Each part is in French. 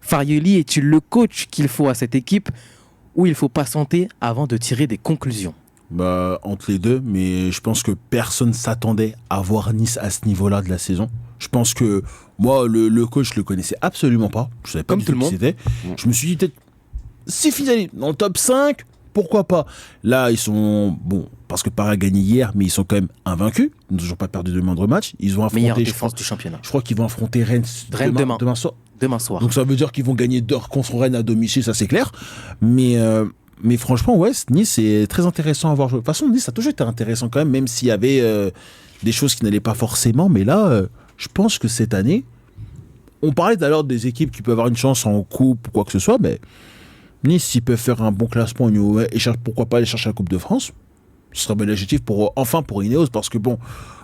Farioli est-il le coach qu'il faut à cette équipe ou il faut patienter avant de tirer des conclusions? Entre les deux, mais je pense que personne s'attendait à voir Nice à ce niveau-là de la saison. Je pense que moi, le coach, je le connaissais absolument pas. Je savais pas Comme du tout le qui monde. c'était. Je me suis dit, peut-être, si finalement, dans le top 5, pourquoi pas. Là, ils sont, bon, parce que Paris a gagné hier, mais ils sont quand même invaincus. Ils n'ont toujours pas perdu de moindre match. Ils vont Meilleure affronter, défense du championnat. je crois qu'ils vont affronter Rennes demain soir. Demain soir. Donc ça veut dire qu'ils vont gagner d'heures contre Rennes à domicile, ça c'est clair. Mais franchement, ouais, Nice, c'est très intéressant à voir. De toute façon, Nice, ça a toujours été intéressant quand même s'il y avait des choses qui n'allaient pas forcément. Mais là, je pense que cette année, on parlait d'ailleurs des équipes qui peuvent avoir une chance en coupe ou quoi que ce soit, mais Nice, s'ils peuvent faire un bon classement et pourquoi pas aller chercher la Coupe de France, ce serait bel adjectif pour Ineos, parce que bon,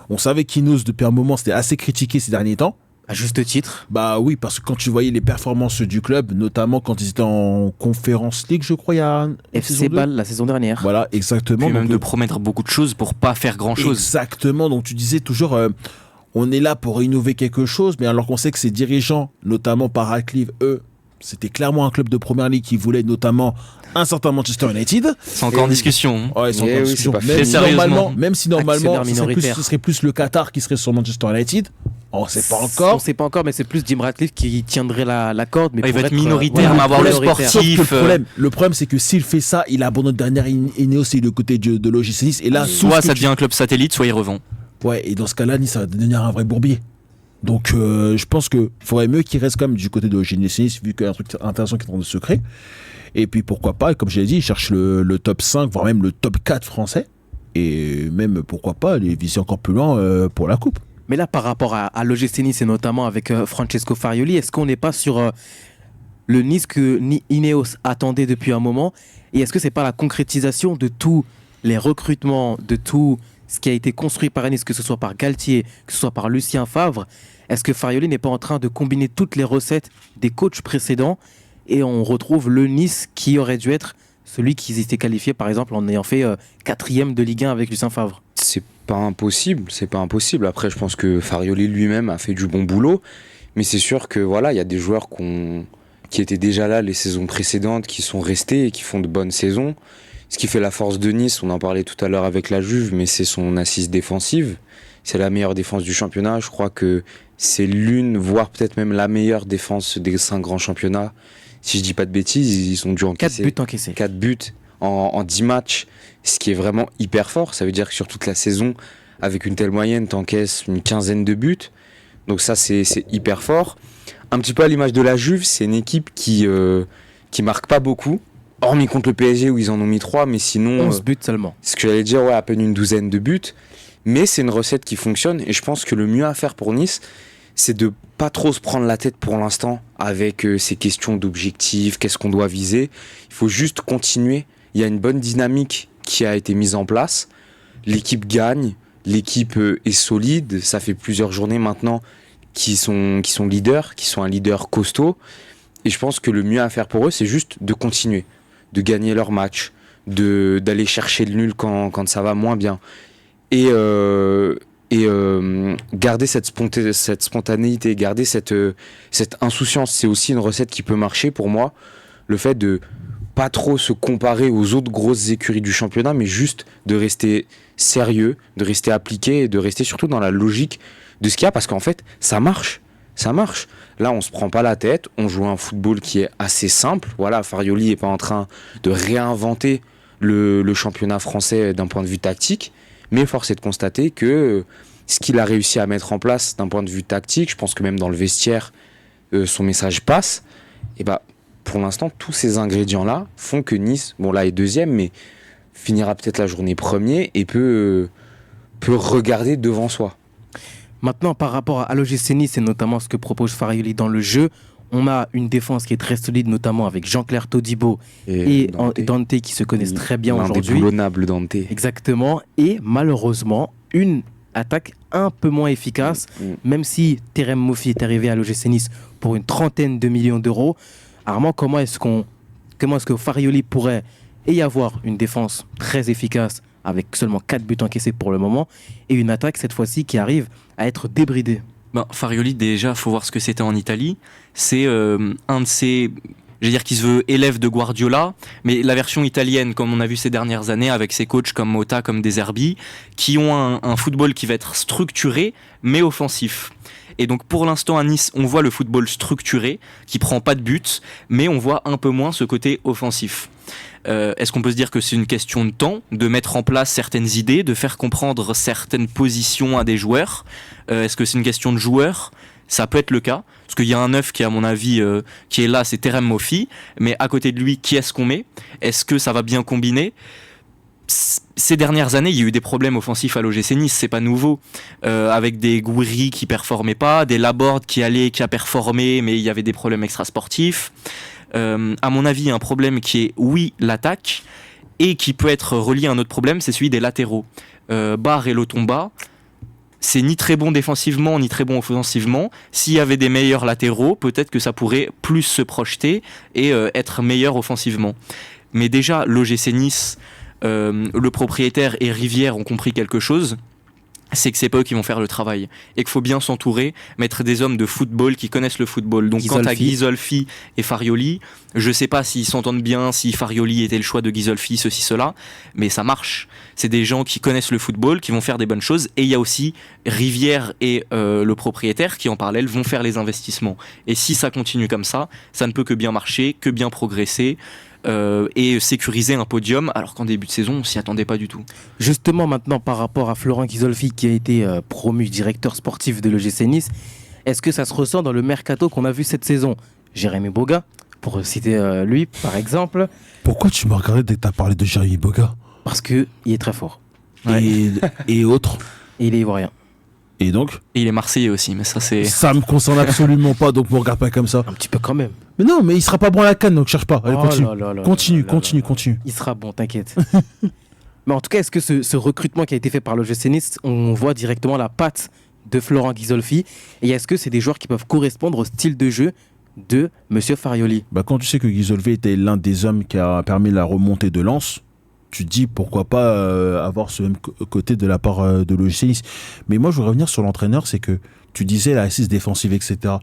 on savait qu'Ineos, depuis un moment, c'était assez critiqué ces derniers temps. À juste titre. Bah oui, parce que quand tu voyais les performances du club, notamment quand ils étaient en Conference League, je crois, il y a FC Bâle la saison dernière. Voilà, exactement. Puis même donc, de promettre beaucoup de choses pour pas faire grand-chose. Exactement, donc tu disais toujours, on est là pour innover quelque chose, mais alors qu'on sait que ces dirigeants, notamment par Radcliffe, eux, c'était clairement un club de première ligue qui voulait notamment un certain Manchester United. C'est encore en discussion. Ouais, ils sont encore en discussion. Même si normalement, ce serait plus le Qatar qui serait sur Manchester United. On sait pas encore. On sait pas encore, mais c'est plus Jim Ratcliffe qui tiendrait la corde. Mais il va être minoritaire, voilà, mais avoir le sportif. Le problème, c'est que s'il fait ça, il abandonne dernière Ineos et le côté de l'OGC Nice. Et là, soit ça devient un club satellite, soit il revend. Ouais, et dans ce cas-là, Nice, ça va devenir un vrai bourbier. Donc, je pense qu'il faudrait mieux qu'il reste quand même du côté de l'OGC Nice, vu qu'il y a un truc intéressant qui est en train de se créer. Et puis, pourquoi pas, comme je l'ai dit, il cherche le top 5, voire même le top 4 français. Et même, pourquoi pas, aller viser encore plus loin pour la coupe. Mais là, par rapport à l'OGC Nice et notamment avec Francesco Farioli, est-ce qu'on n'est pas sur le Nice que Ineos attendait depuis un moment? Et est-ce que c'est pas la concrétisation de tous les recrutements, de tout ce qui a été construit par Nice, que ce soit par Galtier, que ce soit par Lucien Favre? Est-ce que Farioli n'est pas en train de combiner toutes les recettes des coachs précédents et on retrouve le Nice qui aurait dû être celui qui s'était qualifié, par exemple, en ayant fait 4e de Ligue 1 avec Lucien Favre? C'est pas impossible. Après, je pense que Farioli lui-même a fait du bon boulot, mais c'est sûr que voilà, il y a des joueurs qui étaient déjà là les saisons précédentes, qui sont restés et qui font de bonnes saisons. Ce qui fait la force de Nice, on en parlait tout à l'heure avec la Juve, mais c'est son assise défensive. C'est la meilleure défense du championnat. Je crois que c'est l'une, voire peut-être même la meilleure défense des 5 grands championnats. Si je dis pas de bêtises, ils ont dû encaisser 4 buts en 10 matchs, ce qui est vraiment hyper fort. Ça veut dire que sur toute la saison, avec une telle moyenne, t'encaisses une 15aine de buts. Donc ça, c'est hyper fort. Un petit peu à l'image de la Juve, c'est une équipe qui marque pas beaucoup, hormis contre le PSG où ils en ont mis 3, mais sinon... 11 buts seulement. Ce que j'allais dire, ouais, à peine une 12aine de buts. Mais c'est une recette qui fonctionne et je pense que le mieux à faire pour Nice, c'est de pas trop se prendre la tête pour l'instant avec ces questions d'objectifs, qu'est-ce qu'on doit viser. Il faut juste continuer. Il y a une bonne dynamique qui a été mise en place. L'équipe gagne, l'équipe est solide. Ça fait plusieurs journées maintenant qui sont leaders, qui sont un leader costaud. Et je pense que le mieux à faire pour eux, c'est juste de continuer, de gagner leur match, d'aller chercher le nul quand ça va moins bien. Et garder cette spontanéité, garder cette insouciance, c'est aussi une recette qui peut marcher pour moi. Le fait de pas trop se comparer aux autres grosses écuries du championnat, mais juste de rester sérieux, de rester appliqué et de rester surtout dans la logique de ce qu'il y a, parce qu'en fait, ça marche. Là, on se prend pas la tête, on joue un football qui est assez simple. Voilà, Farioli est pas en train de réinventer le championnat français d'un point de vue tactique, mais force est de constater que ce qu'il a réussi à mettre en place d'un point de vue tactique, je pense que même dans le vestiaire, son message passe. Et bah, pour l'instant, tous ces ingrédients-là font que Nice, bon là est 2e, mais finira peut-être la journée 1er et peut regarder devant soi. Maintenant, par rapport à l'OGC Nice et notamment ce que propose Farioli dans le jeu, on a une défense qui est très solide, notamment avec Jean-Claire Todibo et Dante qui se connaissent très bien aujourd'hui. Indéboulonnable Dante. Exactement. Et malheureusement, une attaque un peu moins efficace, même si Terem Moffi est arrivé à l'OGC Nice pour une 30aine de millions d'euros. Armand, comment est-ce que Farioli pourrait y avoir une défense très efficace avec seulement 4 buts encaissés pour le moment et une attaque cette fois-ci qui arrive à être débridée? Farioli, déjà, faut voir ce que c'était en Italie. C'est un de ces... Je veux dire qu'il se veut élève de Guardiola, mais la version italienne, comme on a vu ces dernières années, avec ses coachs comme Motta, comme De Zerbi, qui ont un football qui va être structuré, mais offensif. Et donc pour l'instant à Nice, on voit le football structuré, qui prend pas de but, mais on voit un peu moins ce côté offensif. Est-ce qu'on peut se dire que c'est une question de temps, de mettre en place certaines idées, de faire comprendre certaines positions à des joueurs? Est-ce que c'est une question de joueurs? Ça peut être le cas, parce qu'il y a un neuf qui, à mon avis, qui est là, c'est Terem Moffi, mais à côté de lui, qui est-ce qu'on met? Est-ce que ça va bien combiner? Ces dernières années, il y a eu des problèmes offensifs à l'OGC Nice, c'est pas nouveau, avec des Gouiri qui performaient pas, des Laborde qui a performé, mais il y avait des problèmes extrasportifs. À mon avis, un problème qui est, oui, l'attaque, et qui peut être relié à un autre problème, c'est celui des latéraux. Barre et Lotomba, c'est ni très bon défensivement, ni très bon offensivement. S'il y avait des meilleurs latéraux, peut-être que ça pourrait plus se projeter et être meilleur offensivement. Mais déjà, l'OGC Nice, le propriétaire et Rivière ont compris quelque chose, c'est que c'est pas eux qui vont faire le travail et qu'il faut bien s'entourer, mettre des hommes de football qui connaissent le football. Donc quant à Ghisolfi et Farioli, je sais pas s'ils s'entendent bien, si Farioli était le choix de Ghisolfi, ceci, cela, mais ça marche. C'est des gens qui connaissent le football, qui vont faire des bonnes choses, et il y a aussi Rivière et le propriétaire qui en parallèle vont faire les investissements. Et si ça continue comme ça ne peut que bien marcher, que bien progresser. Et sécuriser un podium, alors qu'en début de saison, on s'y attendait pas du tout. Justement, maintenant, par rapport à Florent Ghisolfi, qui a été promu directeur sportif de l'OGC Nice, est-ce que ça se ressent dans le mercato qu'on a vu cette saison? Jérémy Boga, pour citer lui, par exemple. Pourquoi tu m'as regardé dès que tu as parlé de Jérémy Boga? Parce qu'il est très fort. Ouais. Et autres. Et il est ivoirien. Et donc Et il est marseillais aussi, mais ça c'est... Ça me concerne absolument pas, donc me regarde pas comme ça. Un petit peu quand même. Mais non, mais il sera pas bon à la canne, donc cherche pas. Allez, Oh continue. là là là Continue, là là continue, là. continue. Il sera bon, t'inquiète. Mais en tout cas, est-ce que ce recrutement qui a été fait par l'OGC Nice, on voit directement la patte de Florent Ghisolfi? Et est-ce que c'est des joueurs qui peuvent correspondre au style de jeu de Monsieur Farioli? Bah, quand tu sais que Ghisolfi était l'un des hommes qui a permis la remontée de Lens, tu te dis pourquoi pas avoir ce même côté de la part de l'OGC Nice. Mais moi, je veux revenir sur l'entraîneur, c'est que tu disais la assise défensive, etc.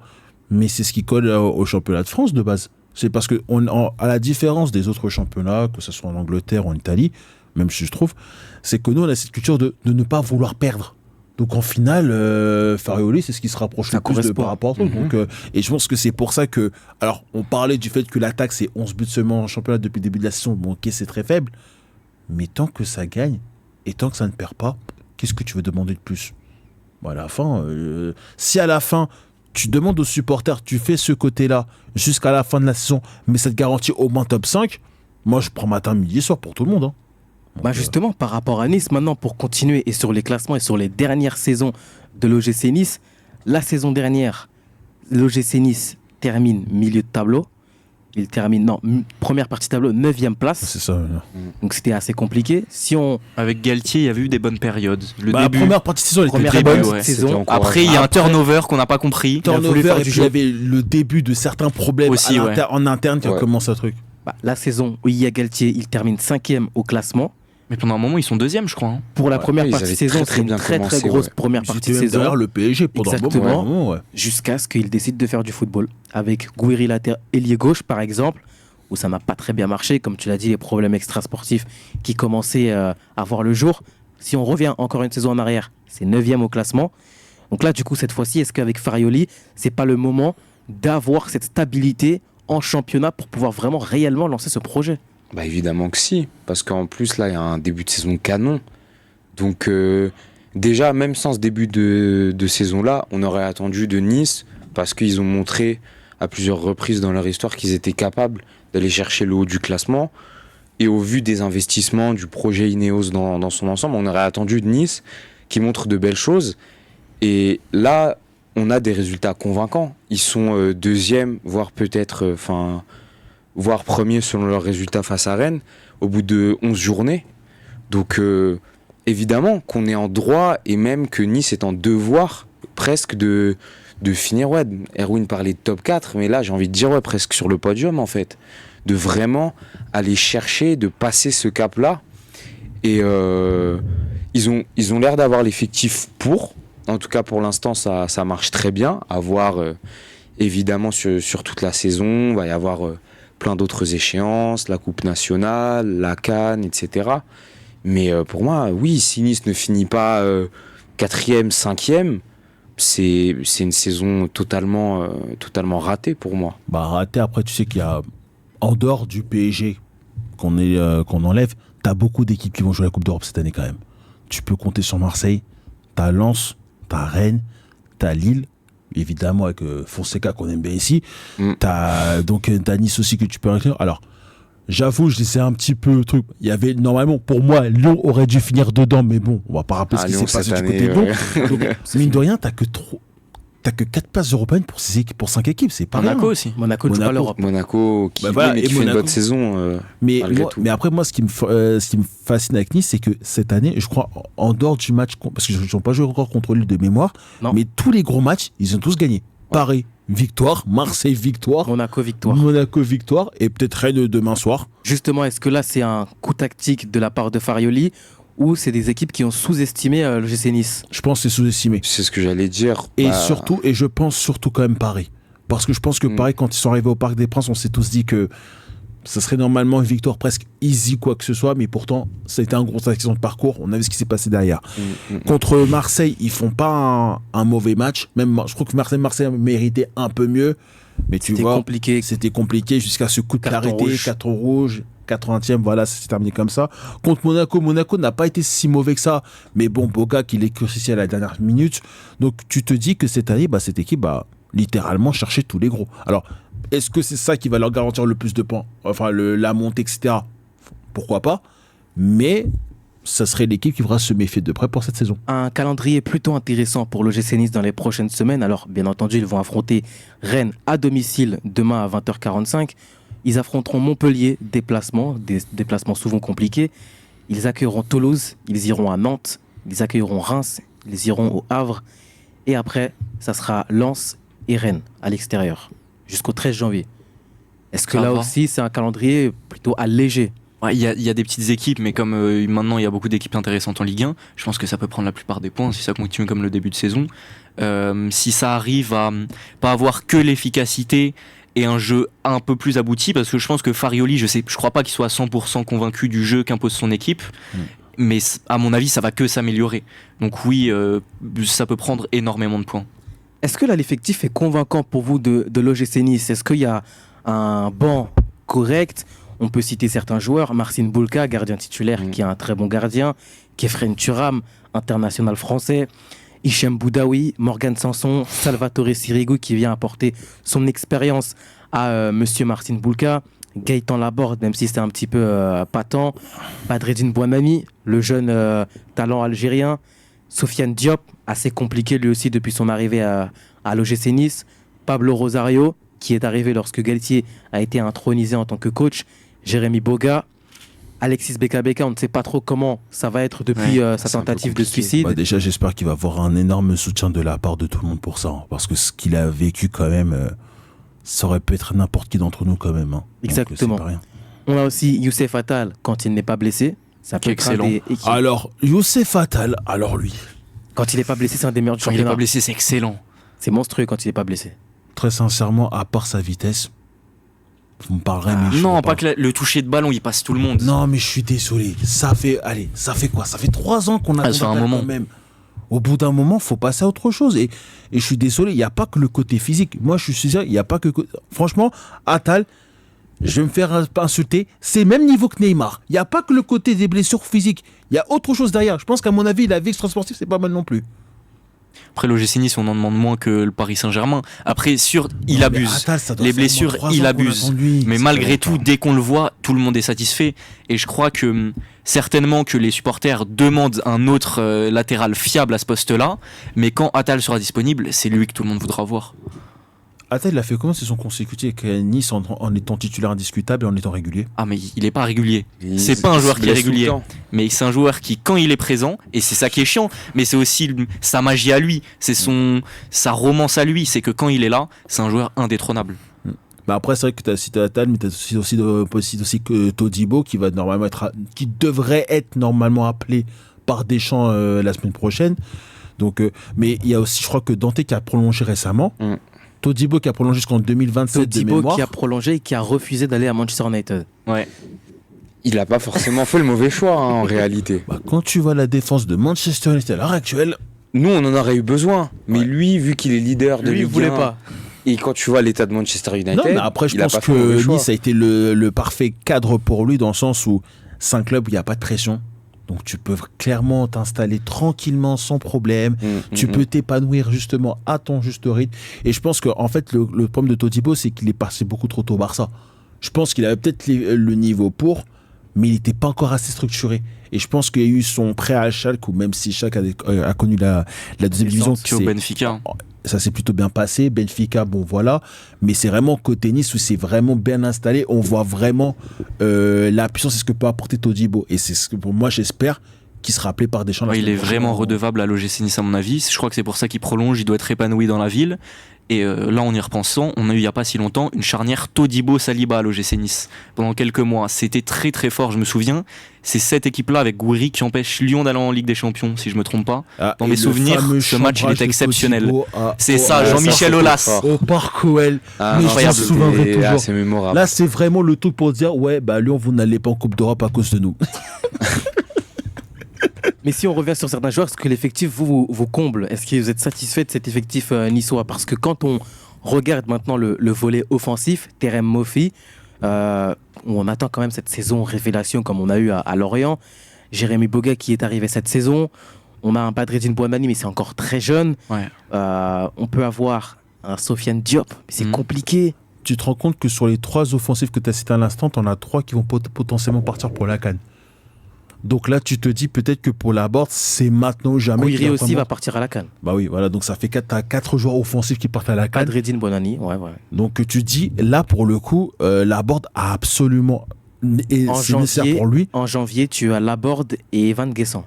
Mais c'est ce qui colle au championnat de France de base. C'est parce que, à la différence des autres championnats, que ce soit en Angleterre ou en Italie, même si je trouve, c'est que nous, on a cette culture de ne pas vouloir perdre. Donc en finale, Farioli, c'est ce qui se rapproche Ça le plus de correspond. par rapport. Donc, et je pense que c'est pour ça que... Alors, on parlait du fait que l'attaque, c'est 11 buts seulement en championnat depuis le début de la saison. Bon, ok, c'est très faible. Mais tant que ça gagne, et tant que ça ne perd pas, qu'est-ce que tu veux demander de plus? Bon, à la fin, si à la fin, tu demandes aux supporters, tu fais ce côté-là jusqu'à la fin de la saison, mais ça te garantit au moins top 5, moi, je prends matin, midi et soir pour tout le monde. Hein. Donc, Justement, par rapport à Nice, maintenant, pour continuer et sur les classements et sur les dernières saisons de l'OGC Nice, la saison dernière, l'OGC Nice termine milieu de tableau. Il termine, première partie de tableau, 9e place. c'est ça. Donc c'était assez compliqué. Si on... Avec Galtier, il y a eu des bonnes périodes. Le La début, première partie de saison, elle était Première très début, bonne. ouais. saison. C'était encore- Après, il y a un Après- turnover qu'on n'a pas compris. a voulu Turnover, faire et du puis il jeu. y avait le début de certains problèmes Aussi, ouais. en interne qui a Ouais. commencé un truc. La saison où il y a Galtier, il termine 5e au classement. Mais pendant un moment, ils sont deuxième, je crois. Hein. Pour la Ouais, première ils partie de avaient saison, très c'est une bien très commencé, grosse ouais. première Ils partie étaient de même saison. derrière le PSG pendant un Exactement. moment. Ouais. Jusqu'à ce qu'il décide de faire du football. Avec Gouiri ailier gauche, par exemple, où ça n'a pas très bien marché. Comme tu l'as dit, les problèmes extrasportifs qui commençaient à voir le jour. Si on revient encore une saison en arrière, c'est 9e au classement. Donc là, du coup, cette fois-ci, est-ce qu'avec Farioli, c'est pas le moment d'avoir cette stabilité en championnat pour pouvoir vraiment réellement lancer ce projet? Bah évidemment que si, parce qu'en plus là il y a un début de saison canon. Donc déjà même sans ce début de saison là, on aurait attendu de Nice, parce qu'ils ont montré à plusieurs reprises dans leur histoire qu'ils étaient capables d'aller chercher le haut du classement. Et au vu des investissements du projet Ineos dans son ensemble, on aurait attendu de Nice qui montre de belles choses. Et là, on a des résultats convaincants. Ils sont deuxième, voire peut-être... voire premier selon leurs résultats face à Rennes, au bout de 11 journées. Donc évidemment qu'on est en droit, et même que Nice est en devoir presque de finir. Ouais, Erwin parlait de top 4, mais là j'ai envie de dire presque sur le podium en fait. De vraiment aller chercher, de passer ce cap-là. Et ils ont l'air d'avoir l'effectif pour. En tout cas, pour l'instant, ça marche très bien. À voir, évidemment, sur toute la saison. Il va y avoir plein d'autres échéances, la Coupe nationale, la CAN, etc. Mais pour moi, oui, si Nice ne finit pas 4e, 5e, c'est une saison totalement ratée pour moi. Bah, raté, après, tu sais qu'il y a, en dehors du PSG qu'on enlève, t'as beaucoup d'équipes qui vont jouer la Coupe d'Europe cette année quand même. Tu peux compter sur Marseille, t'as Lens, t'as Rennes, t'as Lille, évidemment avec Fonseca qu'on aime bien ici. T'as Nice aussi que tu peux inclure. Alors, j'avoue, je disais un petit peu le truc. Il y avait normalement, pour moi, Lyon aurait dû finir dedans, mais bon, on va pas rappeler ce qui Lyon, s'est passé cette du côté de année, Lyon. Donc, mine de rien, t'as que 4 places européennes pour 5 équipes, c'est pas Monaco rien. aussi. Monaco ne joue pas l'Europe. Monaco qui, Bah voilà, oui, mais et qui fait une Monaco. bonne saison. Mais malgré tout. après, moi, ce qui me fascine avec Nice, c'est que cette année, je crois, en dehors du match, parce que je n'ai pas joué encore contre Lille de mémoire, Non. mais tous les gros matchs, ils ont tous gagné. Paris, victoire. Marseille, victoire. Monaco, victoire. Monaco, victoire. Et peut-être Rennes demain soir. Justement, est-ce que là, c'est un coup tactique de la part de Farioli ou c'est des équipes qui ont sous-estimé le GC Nice? Je pense que c'est sous-estimé. C'est ce que j'allais dire. Et Bah, surtout, et je pense surtout quand même Paris. Parce que je pense que Paris, quand ils sont arrivés au Parc des Princes, on s'est tous dit que ça serait normalement une victoire presque easy, quoi que ce soit. Mais pourtant, ça a été un gros accident de parcours. On a vu ce qui s'est passé derrière. Contre Marseille, ils font pas un mauvais match. Même, je crois que Marseille méritait un peu mieux. Mais tu C'était vois, compliqué. c'était compliqué jusqu'à ce coup de Carton clarté, rouge. carton rouge, 80e, voilà, ça s'est terminé comme ça. Contre Monaco n'a pas été si mauvais que ça, mais bon, Boga qui l'éclaircissait à la dernière minute. Donc tu te dis que cette année, cette équipe va littéralement chercher tous les gros. Alors, est-ce que c'est ça qui va leur garantir le plus de points? Enfin, la montée, etc. Pourquoi pas? Mais ça serait l'équipe qui devra se méfier de près pour cette saison. Un calendrier plutôt intéressant pour le GC Nice dans les prochaines semaines. Alors, bien entendu, ils vont affronter Rennes à domicile demain à 20h45. Ils affronteront Montpellier, des déplacements souvent compliqués. Ils accueilleront Toulouse, ils iront à Nantes, ils accueilleront Reims, ils iront au Havre. Et après, ça sera Lens et Rennes à l'extérieur, jusqu'au 13 janvier. Est-ce que Ça là va. aussi, c'est un calendrier plutôt allégé? Ouais, il y a des petites équipes, mais comme maintenant il y a beaucoup d'équipes intéressantes en Ligue 1, je pense que ça peut prendre la plupart des points si ça continue comme le début de saison. Si ça arrive à pas avoir que l'efficacité et un jeu un peu plus abouti, parce que je pense que Farioli, je crois pas qu'il soit à 100% convaincu du jeu qu'impose son équipe, mais à mon avis ça va que s'améliorer. Donc oui, ça peut prendre énormément de points. Est-ce que là, l'effectif est convaincant pour vous de l'OGC Nice? Est-ce qu'il y a un banc correct? On peut citer certains joueurs, Marcin Bulka, gardien titulaire, qui est un très bon gardien, Kefren Turam, international français, Hichem Boudaoui, Morgan Sanson, Salvatore Sirigu qui vient apporter son expérience à monsieur Marcin Bulka, Gaëtan Laborde, même si c'est un petit peu patent, Badreddine Bouamani, le jeune talent algérien, Sofiane Diop, assez compliqué lui aussi depuis son arrivée à l'OGC Nice, Pablo Rosario, qui est arrivé lorsque Galtier a été intronisé en tant que coach, Jérémy Boga, Alexis Beka, on ne sait pas trop comment ça va être depuis sa c'est un peu tentative de compliqué. suicide. Déjà, j'espère qu'il va avoir un énorme soutien de la part de tout le monde pour ça. Parce que ce qu'il a vécu quand même, ça aurait pu être n'importe qui d'entre nous quand même. Donc, Exactement. c'est pas rien. On a aussi Youssef Attal quand il n'est pas blessé. Ça peut être un Excellent. Alors, Youssef Attal, alors lui, Quand il n'est pas blessé, c'est un des meilleurs du Quand il est championnat. pas blessé, c'est excellent. C'est monstrueux quand il n'est pas blessé. très sincèrement, à part sa vitesse, vous me parlerez, mais je Non, vois pas que le toucher de ballon, il passe tout le monde. Non, mais je suis désolé. Ça fait quoi? Ça fait 3 ans qu'on a Ça fait un moment. quand même. Au bout d'un moment, faut passer à autre chose. Et je suis désolé, il n'y a pas que le côté physique. Moi, je suis sincère, il n'y a pas que... Franchement, Attal, je vais me faire insulter, c'est le même niveau que Neymar. Il n'y a pas que le côté des blessures physiques. Il y a autre chose derrière. Je pense qu'à mon avis, la vie extrasportive, c'est pas mal non plus. Après, l'OGC Nice, on en demande moins que le Paris Saint-Germain. Après, sûr, il Non, mais abuse. Attal, ça doit Les faire au moins blessures, 3 ans il qu'on abuse. attend de lui. Mais C'est malgré pas tout, dès qu'on le voit, tout le monde est satisfait. Et je crois que certainement que les supporters demandent un autre latéral fiable à ce poste-là. Mais quand Attal sera disponible, c'est lui que tout le monde voudra voir. Attal, il a fait comment saison consécutive avec Nice en étant titulaire indiscutable et en étant régulier? Ah, mais il est pas régulier. C'est Il- pas un joueur il qui est blesse tout le régulier. temps. Mais c'est un joueur qui, quand il est présent, et c'est ça qui est chiant, mais c'est aussi sa magie à lui, c'est sa romance à lui, c'est que quand il est là, c'est un joueur indétrônable. Bah après, c'est vrai que tu as cité Attal, mais tu as aussi que Todibo qui devrait être normalement appelé par Deschamps la semaine prochaine. Donc, mais il y a aussi, je crois que Dante qui a prolongé récemment. Mm. Todibo qui a prolongé jusqu'en 2027 de Todibo mémoire. qui a prolongé et qui a refusé d'aller à Manchester United. Ouais. Il n'a pas forcément fait le mauvais choix en réalité. Bah, quand tu vois la défense de Manchester United à l'heure actuelle, Nous, on en aurait eu besoin. Mais Ouais. lui, vu qu'il est leader de Lui, il Ligue voulait 1, pas. et quand tu vois l'état de Manchester United, non, mais après, je il a pense pas fait le mauvais que choix. Nice a été le parfait cadre pour lui dans le sens où c'est un club où il n'y a pas de pression. Donc, tu peux clairement t'installer tranquillement, sans problème. Tu peux t'épanouir justement à ton juste rythme. Et je pense qu'en fait, le problème de Todibo, c'est qu'il est passé beaucoup trop tôt au Barça. Je pense qu'il avait peut-être le niveau pour, mais il n'était pas encore assez structuré. Et je pense qu'il y a eu son prêt à Schalke, ou même si Schalke a connu la deuxième division, Sorti au Benfica. ça s'est plutôt bien passé. Benfica, bon voilà. Mais c'est vraiment côté Nice où c'est vraiment bien installé. On voit vraiment la puissance et ce que peut apporter Todibo. Et c'est ce que pour moi, j'espère qu'il sera appelé par Deschamps. Ouais, il est vraiment redevable à l'OGC Nice à mon avis. Je crois que c'est pour ça qu'il prolonge, il doit être épanoui dans la ville. Et là, en y repensant, on a eu il n'y a pas si longtemps une charnière Todibo-Saliba à l'OGC Nice. Pendant quelques mois, c'était très très fort, je me souviens. C'est cette équipe-là avec Gouiri qui empêche Lyon d'aller en Ligue des Champions, si je me trompe pas. Dans mes souvenirs, ce match, il était exceptionnel. C'est ça, Jean-Michel Aulas. Au Parc OL. Ah, Mais non, je m'en incroyable. souviendrai toujours. c'est mémorable. Là, c'est vraiment le truc pour dire, ouais, bah Lyon, vous n'allez pas en Coupe d'Europe à cause de nous. Mais si on revient sur certains joueurs, est-ce que l'effectif vous comble? Est-ce que vous êtes satisfait de cet effectif niçois? Parce que quand on regarde maintenant le volet offensif, Terem Moffi, on attend quand même cette saison révélation comme on a eu à Lorient. Jérémy Boga qui est arrivé cette saison. On a un Badreddine Bouamani, mais c'est encore très jeune. Ouais. On peut avoir un Sofiane Diop, mais c'est Mhm. compliqué. Tu te rends compte que sur les 3 offensifs que tu as cités à l'instant, tu en as 3 qui vont potentiellement partir pour la CAN. Donc là, tu te dis peut-être que pour la board, c'est maintenant ou jamais. Kouiri qu'il aussi vraiment- va partir à la CAN. Bah oui, voilà, donc ça fait 4 joueurs offensifs qui partent à la CAN. Badreddine Bouamani, ouais. Donc tu dis, là pour le coup, la board a absolument. Et En c'est nécessaire janvier, pour lui. En janvier, tu as Laborde et Evan Guessant.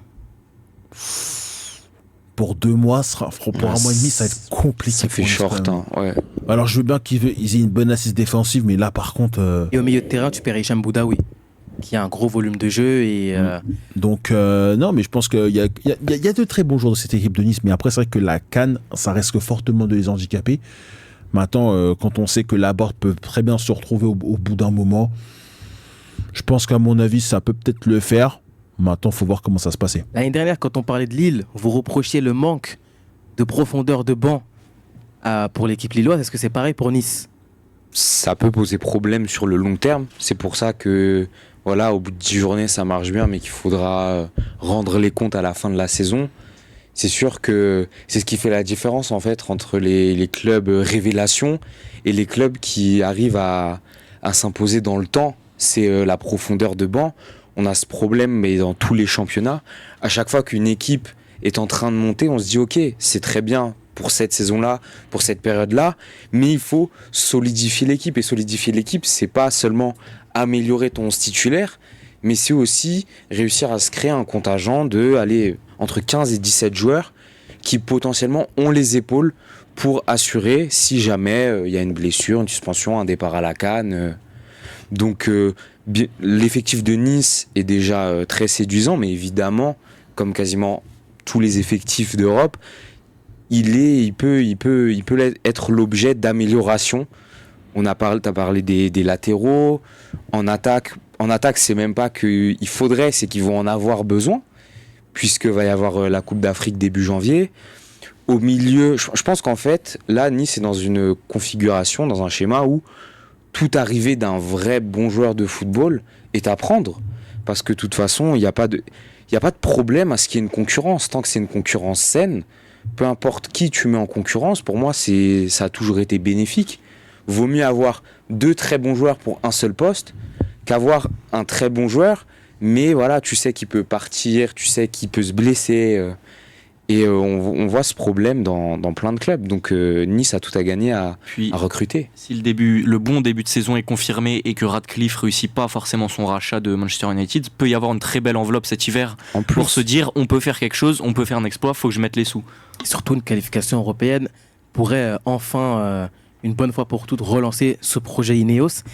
Pour 2 mois, pour un mois et demi, ça va être compliqué. Ça fait pour lui, short. quand même. Hein, ouais. Alors je veux bien qu'ils aient une bonne assise défensive, mais là par contre. Et au milieu de terrain, tu perds Hicham Boudaoui, qui a un gros volume de jeu. Et, Donc, non, mais je pense qu'il y a de très bons joueurs de cette équipe de Nice, mais après, c'est vrai que la CAN, ça risque fortement de les handicaper. Maintenant, quand on sait que la board peut très bien se retrouver au bout d'un moment, je pense qu'à mon avis, ça peut peut-être le faire. Maintenant, il faut voir comment ça se passait. L'année dernière, quand on parlait de Lille, vous reprochiez le manque de profondeur de banc pour l'équipe lilloise. Est-ce que c'est pareil pour Nice? Ça peut poser problème sur le long terme. C'est pour ça que, voilà, au bout de 10 journées, ça marche bien, mais qu'il faudra rendre les comptes à la fin de la saison. C'est sûr que c'est ce qui fait la différence, en fait, entre les clubs révélations et les clubs qui arrivent à s'imposer dans le temps. C'est la profondeur de banc. On a ce problème, mais dans tous les championnats. À chaque fois qu'une équipe est en train de monter, on se dit, OK, c'est très bien pour cette saison-là, pour cette période-là, mais il faut solidifier l'équipe. Et solidifier l'équipe, c'est pas seulement améliorer ton 11 titulaire, mais c'est aussi réussir à se créer un contingent de entre 15 et 17 joueurs qui potentiellement ont les épaules pour assurer si jamais il y a une blessure, une suspension, un départ à la CAN. Donc l'effectif de Nice est déjà très séduisant, mais évidemment, comme quasiment tous les effectifs d'Europe, il peut être l'objet d'amélioration. T'as parlé des latéraux. En attaque, c'est même pas qu'il faudrait, c'est qu'ils vont en avoir besoin, puisque va y avoir la Coupe d'Afrique début janvier. Au milieu, je pense qu'en fait, là, Nice est dans une configuration, dans un schéma où tout arrivée d'un vrai bon joueur de football est à prendre. Parce que de toute façon, il n'y a pas de problème à ce qu'il y ait une concurrence. Tant que c'est une concurrence saine, peu importe qui tu mets en concurrence, pour moi, ça a toujours été bénéfique. Vaut mieux avoir 2 très bons joueurs pour un seul poste qu'avoir un très bon joueur, mais voilà, tu sais qu'il peut partir, tu sais qu'il peut se blesser. Et on voit ce problème dans plein de clubs. Donc Nice a tout à gagner à recruter. Si le bon début de saison est confirmé et que Radcliffe réussit pas forcément son rachat de Manchester United, peut y avoir une très belle enveloppe cet hiver pour se dire on peut faire quelque chose, on peut faire un exploit, faut que je mette les sous. Et surtout, une qualification européenne pourrait enfin, une bonne fois pour toutes, relancer ce projet Ineos.